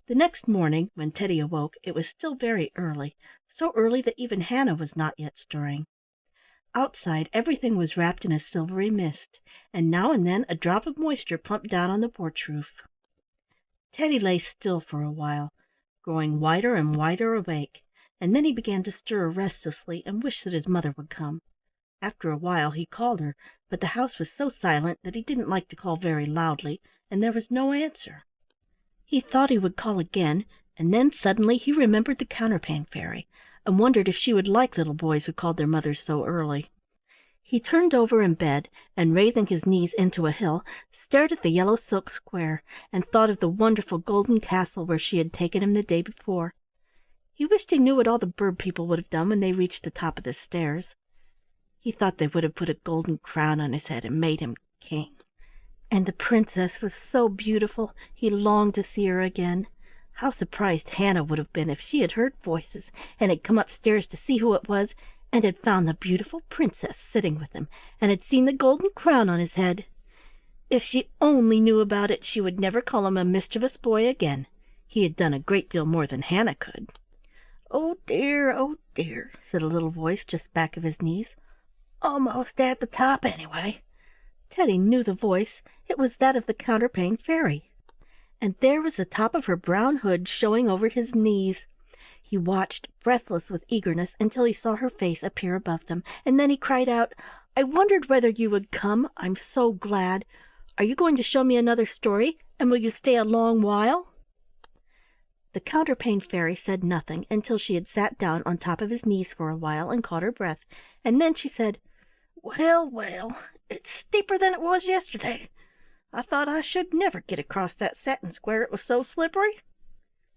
The next morning, when Teddy awoke, it was still very early, so early that even Hannah was not yet stirring. Outside everything was wrapped in a silvery mist, and now and then a drop of moisture plumped down on the porch roof. Teddy lay still for a while, growing wider and wider awake, and then he began to stir restlessly and wish that his mother would come. After a while he called her, but the house was so silent that he didn't like to call very loudly, and there was no answer. He thought he would call again, and then suddenly he remembered the Counterpane Fairy, and wondered if she would like little boys who called their mothers so early. He turned over in bed, and raising his knees into a hill, stared at the yellow silk square, and thought of the wonderful golden castle where she had taken him the day before. He wished he knew what all the bird people would have done when they reached the top of the stairs. He thought they would have put a golden crown on his head and made him king. And the princess was so beautiful he longed to see her again. How surprised Hannah would have been if she had heard voices and had come upstairs to see who it was, and had found the beautiful princess sitting with him, and had seen the golden crown on his head. If she only knew about it, she would never call him a mischievous boy again. He had done a great deal more than Hannah could. "Oh dear," said a little voice just back of his knees. "Almost at the top, anyway." Teddy knew the voice. It was that of the Counterpane Fairy, and there was the top of her brown hood showing over his knees. He watched, breathless with eagerness, until he saw her face appear above them, and then he cried out, "I wondered whether you would come. I'm so glad. Are you going to show me another story, and will you stay a long while?" The Counterpane Fairy said nothing until she had sat down on top of his knees for a while and caught her breath, and then she said, "Well, it's steeper than it was yesterday. I thought I should never get across that satin square, it was so slippery."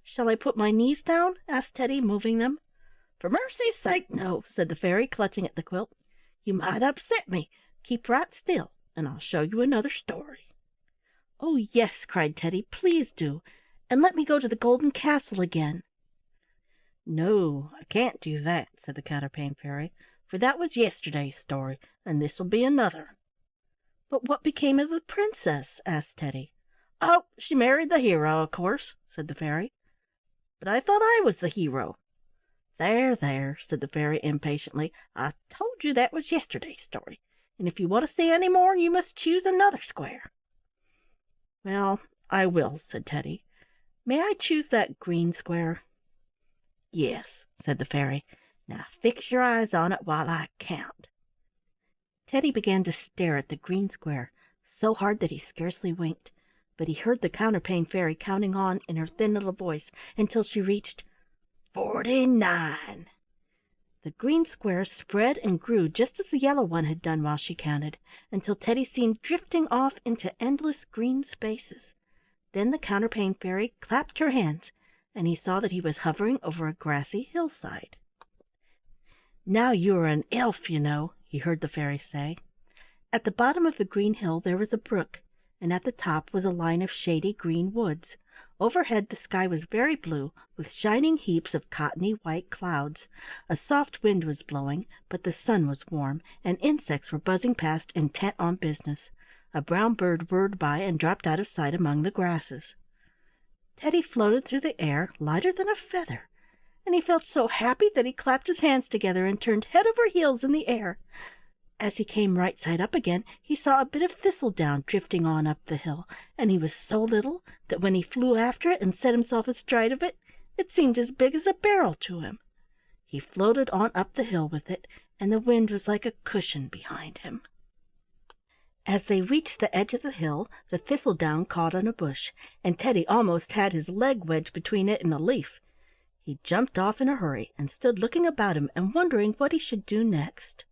"Shall I put my knees down?" asked Teddy, moving them. "For mercy's sake, no," said the fairy, clutching at the quilt. "You might upset me. Keep right still, and I'll show you another story." "Oh, yes," cried Teddy, "please do, and let me go to the golden castle again." "No, I can't do that," said the Counterpane Fairy, "for that was yesterday's story, and this'll be another." "But what became of the princess?" asked Teddy. "Oh, she married the hero, of course," said the fairy. "But I thought I was the hero." "There," said the fairy impatiently. "I told you that was yesterday's story, and if you want to see any more, you must choose another square." "Well, I will," said Teddy. "May I choose that green square?" "Yes," said the fairy. "Now fix your eyes on it while I count." Teddy began to stare at the green square so hard that he scarcely winked, but he heard the Counterpane Fairy counting on in her thin little voice until she reached 49. The green square spread and grew just as the yellow one had done while she counted, until Teddy seemed drifting off into endless green spaces. Then the Counterpane Fairy clapped her hands, and he saw that he was hovering over a grassy hillside. "Now you are an elf, you know," he heard the fairy say. At the bottom of the green hill there was a brook, and at the top was a line of shady green woods. Overhead the sky was very blue, with shining heaps of cottony white clouds. A soft wind was blowing, but the sun was warm, and insects were buzzing past intent on business. A brown bird whirred by and dropped out of sight among the grasses. Teddy floated through the air lighter than a feather, and he felt so happy that he clapped his hands together and turned head over heels in the air. As he came right side up again, he saw a bit of thistledown drifting on up the hill, and he was so little that when he flew after it and set himself astride of it, it seemed as big as a barrel to him. He floated on up the hill with it, and the wind was like a cushion behind him. As they reached the edge of the hill, the thistledown caught on a bush, and Teddy almost had his leg wedged between it and a leaf. He jumped off in a hurry and stood looking about him and wondering what he should do next.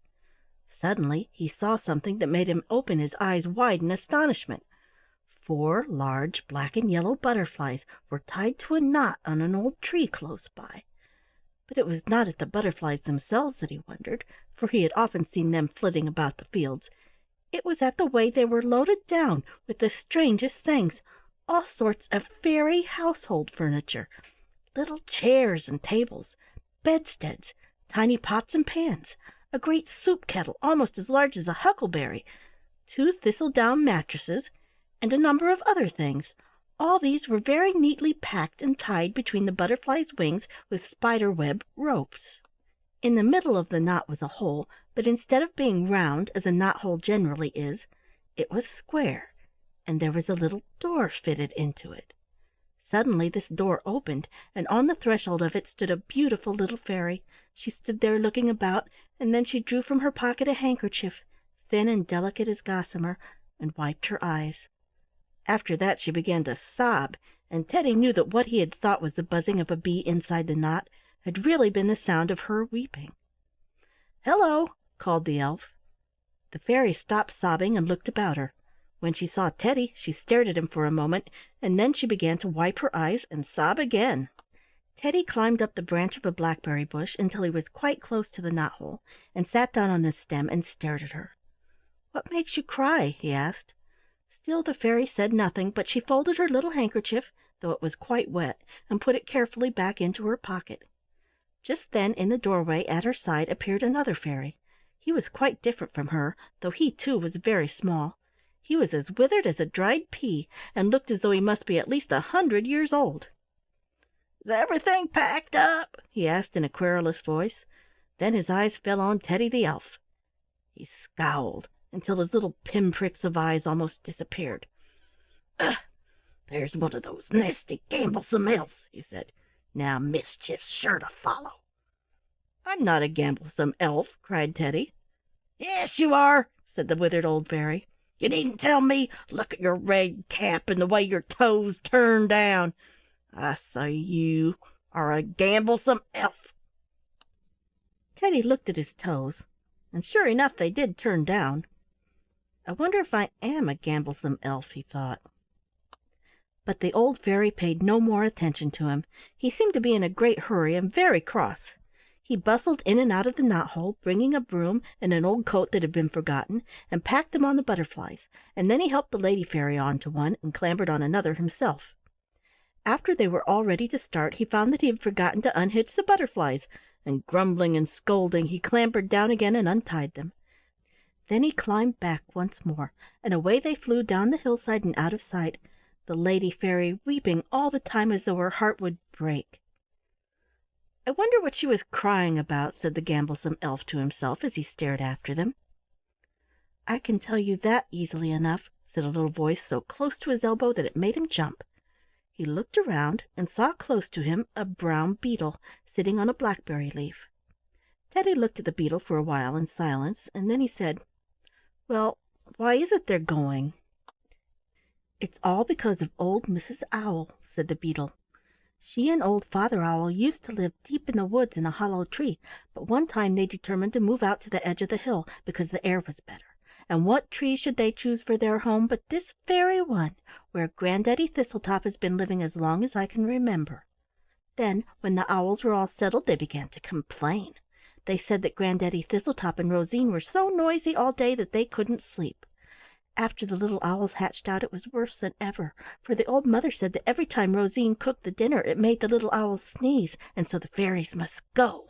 Suddenly he saw something that made him open his eyes wide in astonishment. 4 large black and yellow butterflies were tied to a knot on an old tree close by. But it was not at the butterflies themselves that he wondered, for he had often seen them flitting about the fields. It was at the way they were loaded down with the strangest things, all sorts of fairy household furniture, little chairs and tables, bedsteads, tiny pots and pans, a great soup kettle almost as large as a huckleberry, 2 thistledown mattresses, and a number of other things, All these were very neatly packed and tied between the butterfly's wings with spider web ropes. In the middle of the knot was a hole, but instead of being round, as a knot hole generally is, it was square, and there was a little door fitted into it. Suddenly this door opened, and on the threshold of it stood a beautiful little fairy. She stood there looking about, and then she drew from her pocket a handkerchief, thin and delicate as gossamer, and wiped her eyes. After that she began to sob, and Teddy knew that what he had thought was the buzzing of a bee inside the knot had really been the sound of her weeping. "Hello!" called the elf. The fairy stopped sobbing and looked about her. When she saw Teddy, she stared at him for a moment, and then she began to wipe her eyes and sob again. Teddy climbed up the branch of a blackberry bush until he was quite close to the knot-hole, and sat down on the stem and stared at her. "What makes you cry?" he asked. Still the fairy said nothing, but she folded her little handkerchief, though it was quite wet, and put it carefully back into her pocket. Just then in the doorway at her side appeared another fairy. He was quite different from her, though he too was very small. He was as withered as a dried pea, and looked as though he must be at least 100 years old. "Is everything packed up?" he asked in a querulous voice. Then his eyes fell on Teddy the elf. He scowled until his little pinpricks of eyes almost disappeared. "Ugh! There's one of those nasty gamblesome elves," he said. "Now mischief's sure to follow." "I'm not a gamblesome elf," cried Teddy. "Yes, you are," said the withered old fairy. "You needn't tell me. Look at your red cap and the way your toes turn down. I say you are a gamblesome elf." Teddy looked at his toes, and sure enough they did turn down. "I wonder if I am a gamblesome elf," he thought. But the old fairy paid no more attention to him. He seemed to be in a great hurry and very cross. He bustled in and out of the knot-hole, bringing a broom and an old coat that had been forgotten, and packed them on the butterflies, and then he helped the lady fairy on to one and clambered on another himself. After they were all ready to start, he found that he had forgotten to unhitch the butterflies, and grumbling and scolding he clambered down again and untied them. Then he climbed back once more, and away they flew down the hillside and out of sight, the lady fairy weeping all the time as though her heart would break. "I wonder what she was crying about," said the gamblesome elf to himself as he stared after them. "I can tell you that easily enough," said a little voice so close to his elbow that it made him jump. He looked around and saw close to him a brown beetle sitting on a blackberry leaf. Teddy looked at the beetle for a while in silence, and then he said, "Well, why is it they're going?" "It's all because of old Mrs. Owl," said the beetle. "She and old Father Owl used to live deep in the woods in a hollow tree, but one time they determined to move out to the edge of the hill because the air was better. And what tree should they choose for their home but this very one, where Granddaddy Thistletop has been living as long as I can remember. Then, when the owls were all settled, they began to complain. They said that Granddaddy Thistletop and Rosine were so noisy all day that they couldn't sleep. After the little owls hatched out, it was worse than ever, for the old mother said that every time Rosine cooked the dinner it made the little owls sneeze, and so the fairies must go."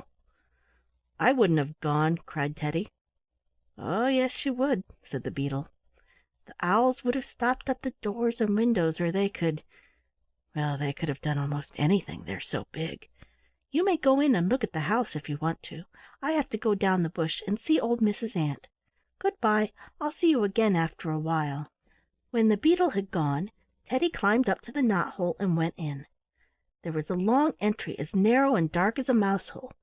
"I wouldn't have gone," cried Teddy. "Oh, yes, you would," said the beetle. "The owls would have stopped up the doors and windows, or they could have done almost anything, they're so big. You may go in and look at the house if you want to. I have to go down the bush and see old Mrs. Ant. Good-bye. I'll see you again after a while." When the beetle had gone, Teddy climbed up to the knot-hole and went in. There was a long entry as narrow and dark as a mouse-hole,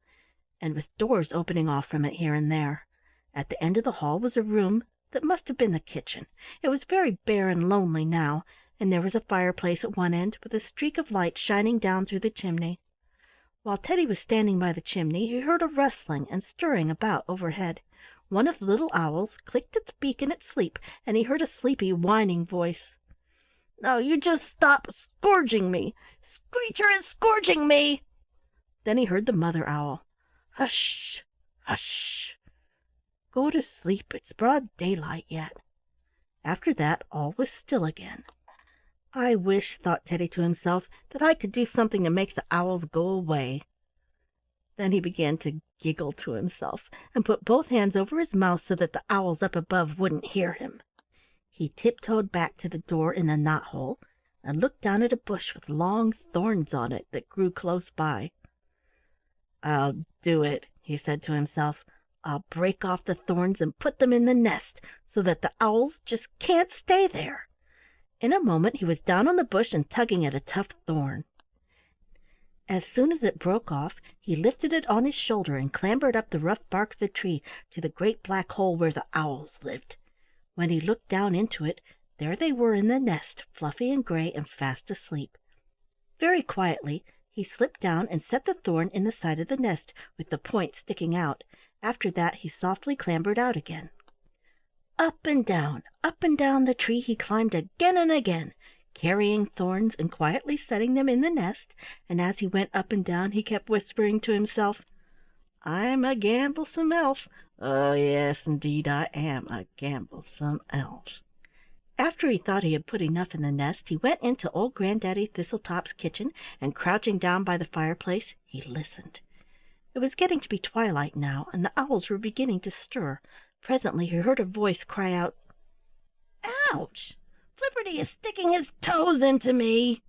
and with doors opening off from it here and there. At the end of the hall was a room that must have been the kitchen. It was very bare and lonely now, and there was a fireplace at one end with a streak of light shining down through the chimney. While Teddy was standing by the chimney, he heard a rustling and stirring about overhead. One of the little owls clicked its beak in its sleep, and he heard a sleepy, whining voice. "Now you just stop scourging me! Screecher is scourging me!" Then he heard the mother owl. "Hush! Hush! Go to sleep. It's broad daylight yet." After that all was still again. "I wish," thought Teddy to himself, "that I could do something to make the owls go away." Then he began to giggle to himself, and put both hands over his mouth so that the owls up above wouldn't hear him. He tiptoed back to the door in the knot-hole, and looked down at a bush with long thorns on it that grew close by. "I'll do it," he said to himself. "I'll break off the thorns and put them in the nest so that the owls just can't stay there." In a moment he was down on the bush and tugging at a tough thorn. As soon as it broke off, he lifted it on his shoulder and clambered up the rough bark of the tree to the great black hole where the owls lived. When he looked down into it, there they were in the nest, fluffy and gray and fast asleep. Very quietly he slipped down and set the thorn in the side of the nest, with the point sticking out. After that he softly clambered out again. Up and down the tree he climbed again and again, carrying thorns and quietly setting them in the nest, and as he went up and down he kept whispering to himself, "I'm a gamblesome elf. Oh, yes, indeed I am a gamblesome elf." After he thought he had put enough in the nest, he went into old Granddaddy Thistletop's kitchen, and crouching down by the fireplace, he listened. It was getting to be twilight now, and the owls were beginning to stir. Presently he heard a voice cry out, "Ouch! Flipperty is sticking his toes into me."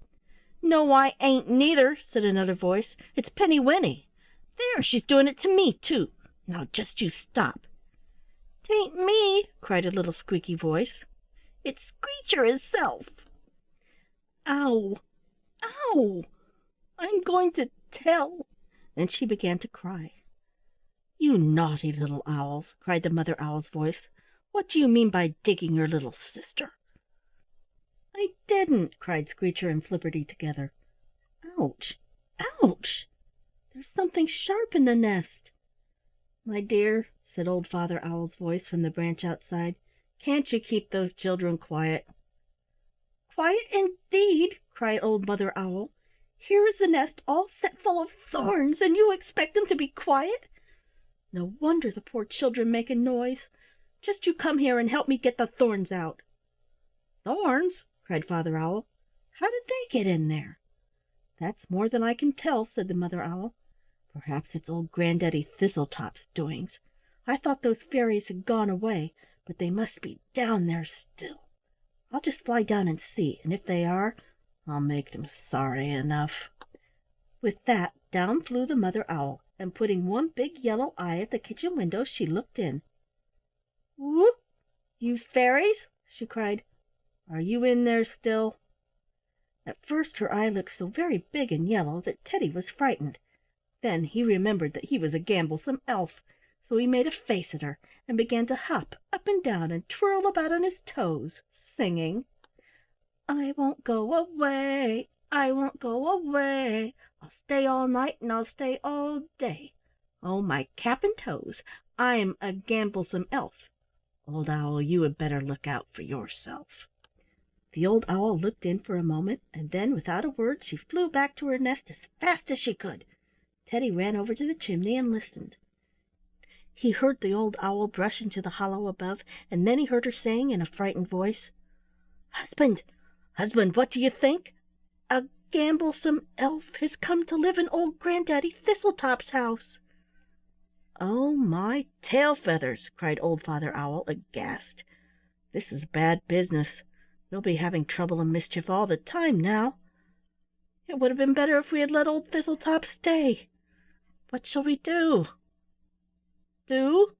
"No, I ain't neither," said another voice. "It's Penny Winnie. There, she's doing it to me, too. Now just you stop." "'Tain't me," cried a little squeaky voice. "It's Screecher hisself." "Ow! Ow! I'm going to tell." Then she began to cry. "You naughty little owls!" cried the Mother Owl's voice. "What do you mean by digging your little sister?" "I didn't," cried Screecher and Flipperty together. "Ouch! Ouch! There's something sharp in the nest." "My dear," said old Father Owl's voice from the branch outside, "can't you keep those children quiet?" "Quiet indeed!" cried old Mother Owl. "Here is the nest all set full of thorns, and you expect them to be quiet. No wonder the poor children make a noise. Just you come here and help me get the thorns out." "Thorns!" cried Father Owl. "How did they get in there?" "That's more than I can tell," said the Mother Owl. "Perhaps it's old Granddaddy Thistletop's doings. I thought those fairies had gone away, but they must be down there still. I'll just fly down and see, and if they are, I'll make them sorry enough." With that, down flew the Mother Owl, and putting one big yellow eye at the kitchen window, she looked in. "Whoop! You fairies!" she cried. "Are you in there still?" At first her eye looked so very big and yellow that Teddy was frightened. Then he remembered that he was a gamblesome elf, so he made a face at her and began to hop up and down and twirl about on his toes, singing, "I won't go away, I won't go away. I'll stay all night and I'll stay all day. Oh, my cap and toes, I'm a gamblesome elf. Old Owl, you had better look out for yourself." The old owl looked in for a moment, and then, without a word, she flew back to her nest as fast as she could. Teddy ran over to the chimney and listened. He heard the old owl brush into the hollow above, and then he heard her saying in a frightened voice, "Husband, husband, what do you think? A gamblesome elf has come to live in old Granddaddy Thistletop's house." "Oh, my tail feathers!" cried old Father Owl, aghast. "This is bad business. We'll be having trouble and mischief all the time now. It would have been better if we had let old Thistletop stay. What shall we do?" "Do?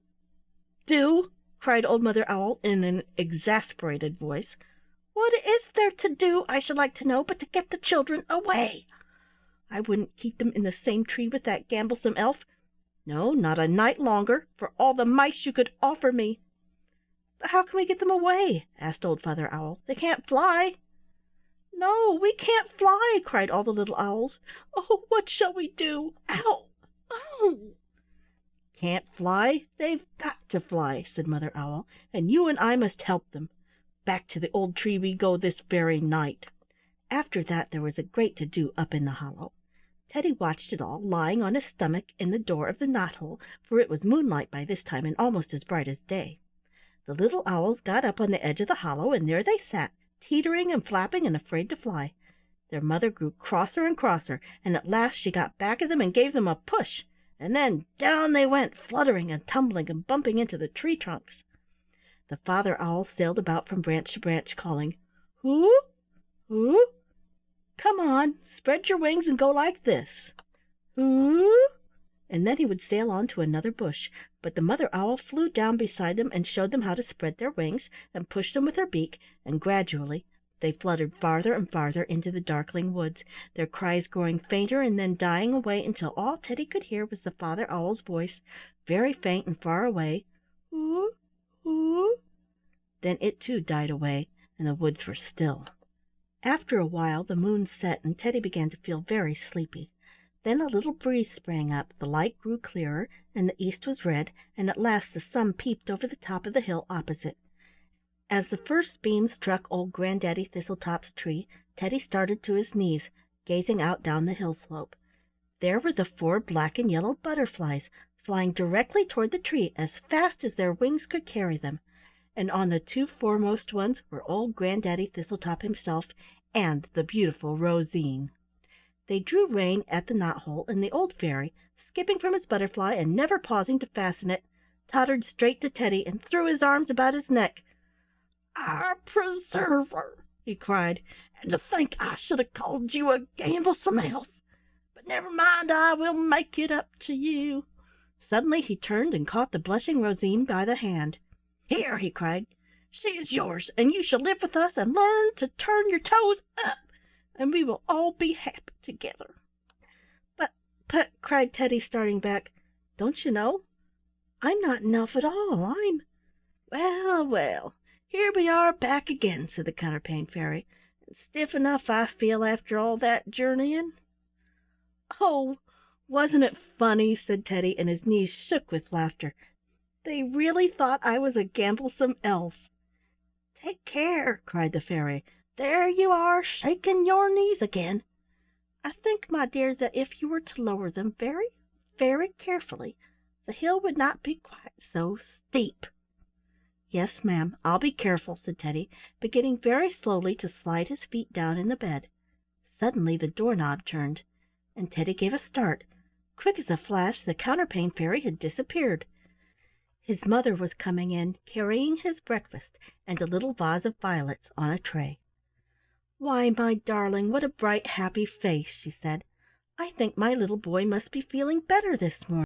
Do?" cried old Mother Owl in an exasperated voice. "What is there to do, I should like to know, but to get the children away? I wouldn't keep them in the same tree with that gamblesome elf. No, not a night longer, for all the mice you could offer me." "But how can we get them away?" asked old Father Owl. "They can't fly." "No, we can't fly!" cried all the little owls. "Oh, what shall we do? Ow! Ow!" "Can't fly? They've got to fly," said Mother Owl, "and you and I must help them. Back to the old tree we go this very night." After that there was a great to do up in the hollow. Teddy watched it all, lying on his stomach in the door of the knot-hole, for it was moonlight by this time and almost as bright as day. The little owls got up on the edge of the hollow, and there they sat, teetering and flapping and afraid to fly. Their mother grew crosser and crosser, and at last she got back of them and gave them a push, and then down they went, fluttering and tumbling and bumping into the tree trunks. The Father Owl sailed about from branch to branch, calling, "Who? Who? Come on, spread your wings and go like this. Ooh!" And then he would sail on to another bush, but the mother owl flew down beside them and showed them how to spread their wings and push them with her beak, and gradually they fluttered farther and farther into the darkling woods, their cries growing fainter and then dying away until all Teddy could hear was the father owl's voice, very faint and far away. "Oo! Oo!" Then it too died away, and the woods were still. After a while the moon set, and Teddy began to feel very sleepy. Then a little breeze sprang up, the light grew clearer, and the east was red, and at last the sun peeped over the top of the hill opposite. As the first beam struck old Granddaddy Thistletop's tree, Teddy started to his knees, gazing out down the hill slope. There were the four black and yellow butterflies, flying directly toward the tree as fast as their wings could carry them, and on the two foremost ones were old Granddaddy Thistletop himself and the beautiful Rosine. They drew rein at the knot-hole, and the old fairy, skipping from his butterfly and never pausing to fasten it, tottered straight to Teddy and threw his arms about his neck. "Our preserver!" he cried, "and to think I should have called you a gamblesome elf! But never mind, I will make it up to you." Suddenly he turned and caught the blushing Rosine by the hand. "Here," he cried, "she is yours, and you shall live with us and learn to turn your toes up, and we will all be happy together." But," cried Teddy, starting back, "don't you know? I'm not an elf at all. I'm—" "Well, well, here we are back again," said the Counterpane Fairy, "and stiff enough I feel after all that journeying." "Oh, wasn't it funny?" said Teddy, and his knees shook with laughter. "They really thought I was a gamblesome elf." "Take care!" cried the fairy. "There you are, shaking your knees again. I think, my dear, that if you were to lower them very, very carefully, the hill would not be quite so steep." "Yes, ma'am, I'll be careful," said Teddy, beginning very slowly to slide his feet down in the bed. Suddenly the door knob turned, and Teddy gave a start. Quick as a flash the Counterpane Fairy had disappeared. His mother was coming in, carrying his breakfast and a little vase of violets on a tray. "Why, my darling, what a bright, happy face!" she said. "I think my little boy must be feeling better this morning."